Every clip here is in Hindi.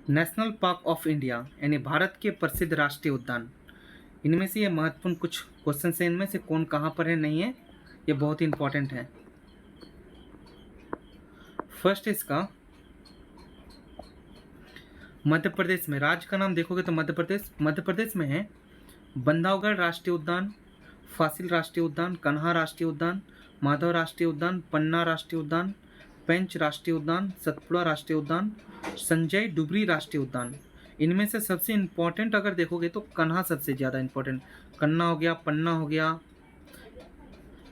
नेशनल पार्क ऑफ इंडिया यानी भारत के प्रसिद्ध राष्ट्रीय उद्यान। इनमें से ये महत्वपूर्ण कुछ क्वेश्चन है, इनमें से कौन कहाँ पर है नहीं है, ये बहुत ही इंपॉर्टेंट है। फर्स्ट इसका मध्य प्रदेश में, राज्य का नाम देखोगे तो मध्य प्रदेश में है बंधवगढ़ राष्ट्रीय उद्यान, फासिल राष्ट्रीय उद्यान, कन्हा राष्ट्रीय उद्यान, माधव राष्ट्रीय उद्यान, पन्ना राष्ट्रीय उद्यान, पेंच राष्ट्रीय उद्यान, सतपुड़ा राष्ट्रीय उद्यान, संजय डुबरी राष्ट्रीय उद्यान। इनमें से सबसे इम्पोर्टेंट अगर देखोगे तो कन्हा सबसे ज़्यादा इम्पोर्टेंट, कन्ना हो गया, पन्ना हो गया,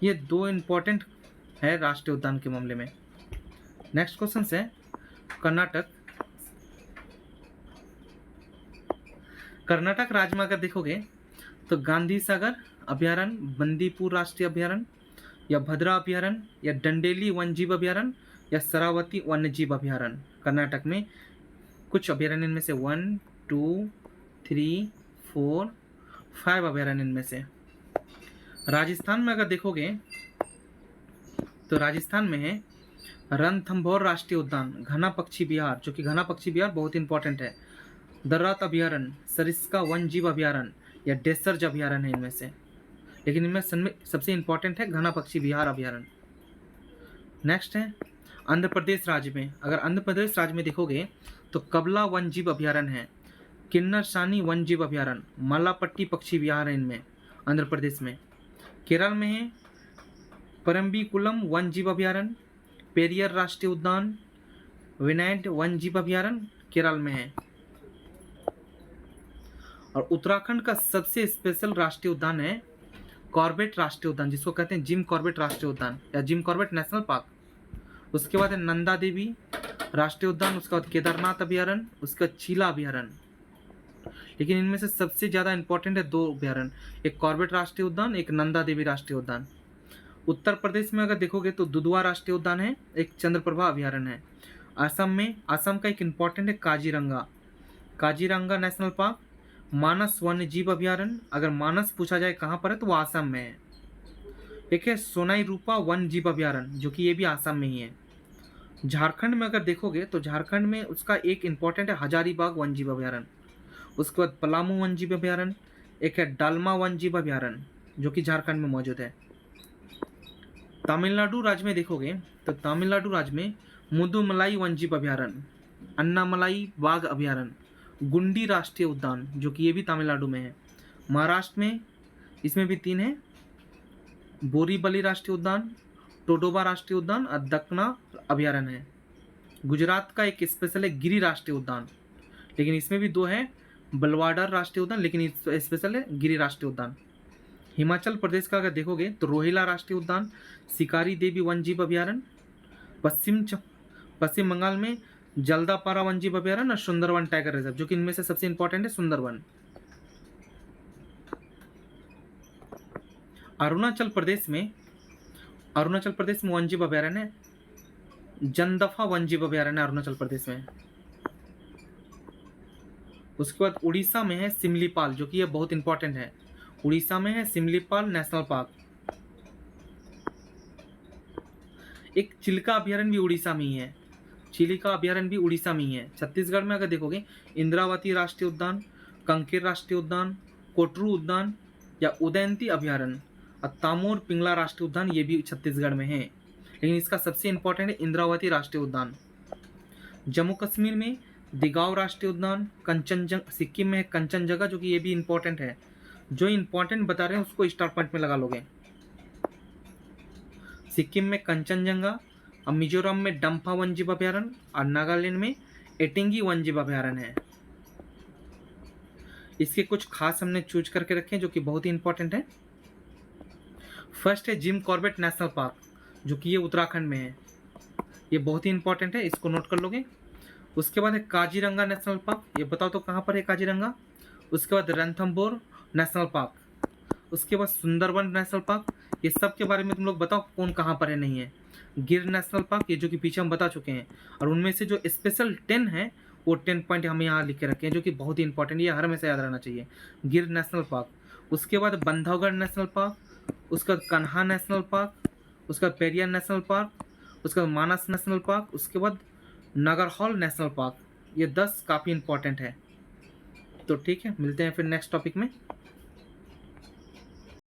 ये दो इम्पोर्टेंट है राष्ट्रीय उद्यान के मामले में। नेक्स्ट क्वेश्चन है कर्नाटक। कर्नाटक राज्य में अगर देखोगे तो गांधी सागर अभ्यारण्य, बंदीपुर राष्ट्रीय अभ्यारण्य, या भद्रा अभ्यारण्य, या डंडेली वन्यजीव अभ्यारण्य, या शरावती वन्यजीव अभ्यारण्य। कर्नाटक में कुछ अभ्यारण्य इनमें से 1, 2, 3, 4, 5 अभ्यारण्य इनमें से। राजस्थान में अगर देखोगे तो राजस्थान में है रणथंभौर राष्ट्रीय उद्यान, घना पक्षी विहार, जो कि घना पक्षी विहार बहुत इंपॉर्टेंट है, दर्रात अभ्यारण्य, सरिस्का वन्यजीव अभ्यारण्य, या डेसर्ज अभ्यारण्य है इनमें से, लेकिन इनमें सबसे इंपॉर्टेंट है घना पक्षी विहार अभ्यारण्य। नेक्स्ट है आंध्र प्रदेश राज्य में, अगर आंध्र प्रदेश राज्य में देखोगे तो कबला वन्यजीव अभ्यारण्य है, किन्नरसानी वन्यजीव अभ्यारण्य, मालापट्टी पक्षी विहार है इनमें आंध्र प्रदेश में। केरल में है परम्बिकुलम वन्यजीव अभ्यारण्य, पेरियर राष्ट्रीय उद्यान, विनायड वन्यजीव अभ्यारण्य केरल में है। और उत्तराखंड का सबसे स्पेशल राष्ट्रीय उद्यान है कॉर्बेट राष्ट्रीय उद्यान, जिसको कहते हैं जिम कॉर्बेट राष्ट्रीय उद्यान या जिम कॉर्बेट नेशनल पार्क। उसके बाद है नंदा देवी राष्ट्रीय उद्यान, उसके बाद केदारनाथ अभ्यारण्य, उसके बाद चीला अभ्यारण्य। लेकिन इनमें से सबसे ज़्यादा इंपॉर्टेंट है दो अभ्यारण्य, एक कॉर्बेट राष्ट्रीय उद्यान, एक नंदा देवी राष्ट्रीय उद्यान। उत्तर प्रदेश में अगर देखोगे तो दुधवा राष्ट्रीय उद्यान है, एक चंद्रप्रभा अभ्यारण्य है। असम का एक इम्पॉर्टेंट है काजीरंगा नेशनल पार्क, मानस वन्यजीव अभ्यारण्य। अगर मानस पूछा जाए कहाँ पर है तो वो आसाम में है। एक है सोनाई रूपा वन्यजीव अभ्यारण्य, जो कि ये भी आसाम में ही है। झारखंड में अगर देखोगे तो झारखंड में उसका एक इम्पॉर्टेंट है हजारीबाग वन्यजीव अभ्यारण्य, उसके बाद पलामू वन्यजीव अभ्यारण्य, एक है डालमा वन्यजीव अभ्यारण्य जो कि झारखंड में मौजूद है। तमिलनाडु राज्य में देखोगे तो तमिलनाडु राज्य में मुदुमलाई वन्यजीव अभ्यारण्य, अन्नामलाई बाघ अभ्यारण्य, गुंडी राष्ट्रीय उद्यान, जो कि ये भी तमिलनाडु में है। महाराष्ट्र में इसमें भी 3 है, बोरीवली राष्ट्रीय उद्यान, टोडोबा राष्ट्रीय उद्यान और दक्कना अभ्यारण्य है। गुजरात का एक स्पेशल है गिरी राष्ट्रीय उद्यान, लेकिन इसमें भी 2 है, बलवाडर राष्ट्रीय उद्यान, लेकिन स्पेशल है गिरी राष्ट्रीय उद्यान। हिमाचल प्रदेश का अगर देखोगे तो रोहिला राष्ट्रीय उद्यान, शिकारी देवी वन्यजीव अभ्यारण्य, पश्चिम बंगाल में जल्दापारा वन्यजीव अभ्यारण्य और सुंदरवन टाइगर रिजर्व, जो कि इनमें से सबसे इंपॉर्टेंट है सुंदरवन। अरुणाचल प्रदेश में वन्यजीव अभ्यारण्य है, जंदफा वन्यजीव अभ्यारण्य अरुणाचल प्रदेश में। उसके बाद उड़ीसा में है सिमलीपाल, जो कि ये बहुत इंपॉर्टेंट है, उड़ीसा में है सिमलीपाल नेशनल पार्क। एक चिल्का अभ्यारण्य भी उड़ीसा में ही है, चिलिका अभ्यारण्य भी उड़ीसा में ही है। छत्तीसगढ़ में अगर देखोगे इंद्रावती राष्ट्रीय उद्यान, कंकेर राष्ट्रीय उद्यान, कोटरू उद्यान या उदयंती अभ्यारण्य और तामोर पिंगला राष्ट्रीय उद्यान, ये भी छत्तीसगढ़ में है, लेकिन इसका सबसे इंपॉर्टेंट है इंद्रावती राष्ट्रीय उद्यान। जम्मू कश्मीर में दिगाव राष्ट्रीय उद्यान, सिक्किम में है कंचनजंगा, जो कि ये भी इंपॉर्टेंट है। जो इंपॉर्टेंट बता रहे हैं उसको स्टार पॉइंट में लगा लोगे। सिक्किम में कंचनजंगा, और मिजोरम में डम्फा वन्यजीव अभ्यारण्य और नागालैंड में एटिंगी वन्यजीव अभ्यारण्य है। इसके कुछ खास हमने चूज करके रखे हैं जो कि बहुत ही इंपॉर्टेंट है। फर्स्ट है जिम कॉर्बेट नेशनल पार्क, जो कि ये उत्तराखंड में है, ये बहुत ही इंपॉर्टेंट है, इसको नोट कर लोगे। उसके बाद है काजीरंगा नेशनल पार्क, ये बताओ तो कहाँ पर है काजीरंगा। उसके बाद रणथंभौर नेशनल पार्क, उसके बाद सुंदरवन नेशनल पार्क। ये सब के बारे में तुम लोग बताओ कौन कहाँ पर है नहीं है। गिर नेशनल पार्क, ये जो कि पीछे हम बता चुके हैं, और उनमें से जो स्पेशल 10 है वो 10 पॉइंट हम यहाँ लिख के रखे हैं, जो कि बहुत ही इंपॉर्टेंट, ये हर हमेशा याद रहना चाहिए। गिर नेशनल पार्क, उसके बाद बंधवगढ़ नेशनल पार्क, उसके बाद कन्हा नेशनल पार्क, उसके बाद पेरियार नेशनल पार्क, उसके बाद मानस नेशनल पार्क, उसके बाद नागरहौल नेशनल पार्क, ये 10 काफ़ी इंपॉर्टेंट है। तो ठीक है, मिलते हैं फिर नेक्स्ट टॉपिक में।